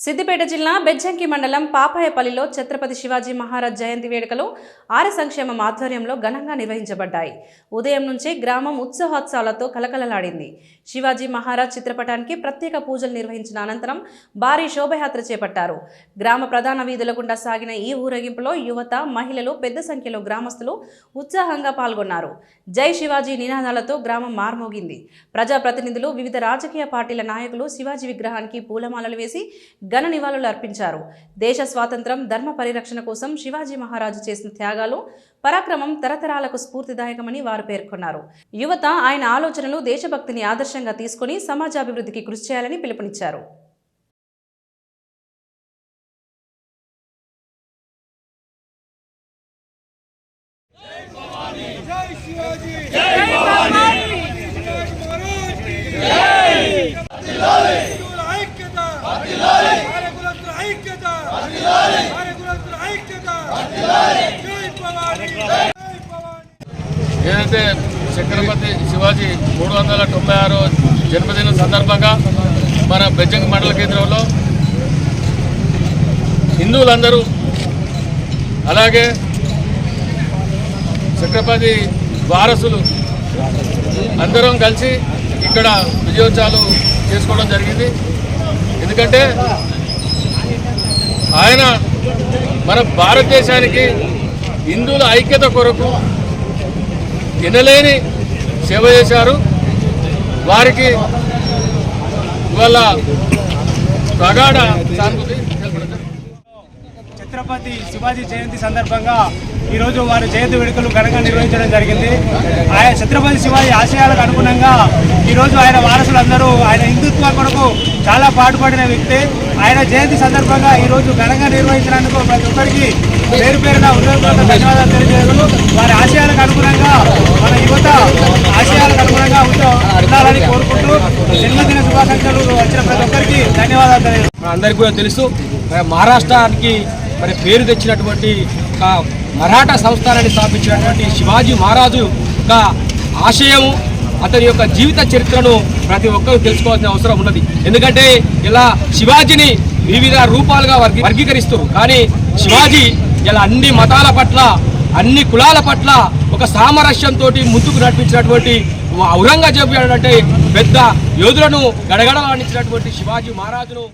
సిద్దిపేట జిల్లా బెజ్జంకి మండలం పాపాయపల్లిలో ఛత్రపతి శివాజీ మహారాజ్ జయంతి వేడుకలు ఆర్య సంక్షేమం ఆధ్వర్యంలో ఘనంగా నిర్వహించబడ్డాయి. ఉదయం నుంచి గ్రామం ఉత్సవాలతో కలకలలాడింది. శివాజీ మహారాజ్ చిత్రపటానికి ప్రత్యేక పూజలు నిర్వహించిన అనంతరం భారీ శోభయాత్ర చేపట్టారు. గ్రామ ప్రధాన వీధుల గుండా సాగిన ఈ ఊరేగింపులో యువత, మహిళలు పెద్ద సంఖ్యలో గ్రామస్తులు ఉత్సాహంగా పాల్గొన్నారు. జై శివాజీ నినాదాలతో గ్రామం మార్మోగింది. ప్రజాప్రతినిధులు, వివిధ రాజకీయ పార్టీల నాయకులు శివాజీ విగ్రహానికి పూలమాలలు వేసి ఘన నివాళులు అర్పించారు. దేశ స్వాతంత్రం, ధర్మ పరిరక్షణ కోసం శివాజీ మహారాజు చేసిన త్యాగాలు, పరాక్రమం తరతరాలకు స్ఫూర్తిదాయకమని వారు పేర్కొన్నారు. యువత ఆయన ఆలోచనలు, దేశభక్తిని ఆదర్శంగా తీసుకుని సమాజాభివృద్ధికి కృషి చేయాలని పిలుపునిచ్చారు. ఏదైతే ఛత్రపతి శివాజీ 396వ జన్మదినం సందర్భంగా మన బెజ్జంకి మండల కేంద్రంలో హిందువులందరూ, అలాగే ఛత్రపతి వారసులు అందరం కలిసి ఇక్కడ విజయోత్సవాలు చేసుకోవడం జరిగింది. ఎందుకంటే ఆయన మన భారతదేశానికి హిందువుల ఐక్యత కొరకు ఎనలేని సేవ చేశారు. వారికి ఇవాళ ప్రగాఢ సానుభూతి. ఛత్రపతి శివాజీ జయంతి సందర్భంగా ఈరోజు వారి జయంతి వేడుకలు ఘనంగా నిర్వహించడం జరిగింది. ఆయన ఛత్రపతి శివాజీ ఆశయాలకు అనుగుణంగా ఈరోజు ఆయన వారసులందరూ ఆయన హిందుత్వ కొరకు చాలా పాటుపడిన వ్యక్తి. ఆయన జయంతి సందర్భంగా ఈరోజు ఘనంగా నిర్వహించినందుకు ప్రతి ఒక్కరికి పేరు పేరున హృదయపూర్వక ధన్యవాదాలు తెలియజేయడం. వారి ఆశయాలకు అనుగుణంగా మన యువత ఆశయాలకు అనుగుణంగా ఉండాలని కోరుకుంటూ జన్మదిన శుభాకాంక్షలు వచ్చిన ప్రతి ఒక్కరికి ధన్యవాదాలు తెలియజేస్తాం. అందరికీ కూడా తెలుసు, మహారాష్ట్రానికి పేరు తెచ్చినటువంటి మరాఠా సంస్థానాన్ని స్థాపించినటువంటి శివాజీ మహారాజు యొక్క ఆశయము, అతని యొక్క జీవిత చరిత్రను ప్రతి ఒక్కరూ తెలుసుకోవాల్సిన అవసరం ఉన్నది. ఎందుకంటే ఇలా శివాజీని వివిధ రూపాలుగా వర్గీకరిస్తారు, కానీ శివాజీ ఇలా అన్ని మతాల పట్ల, అన్ని కులాల పట్ల ఒక సామరస్యంతో ముందుకు నడిపించినటువంటి ఔరంగజేబు అంటే పెద్ద యోధులను గడగడలాడించినటువంటి శివాజీ మహారాజును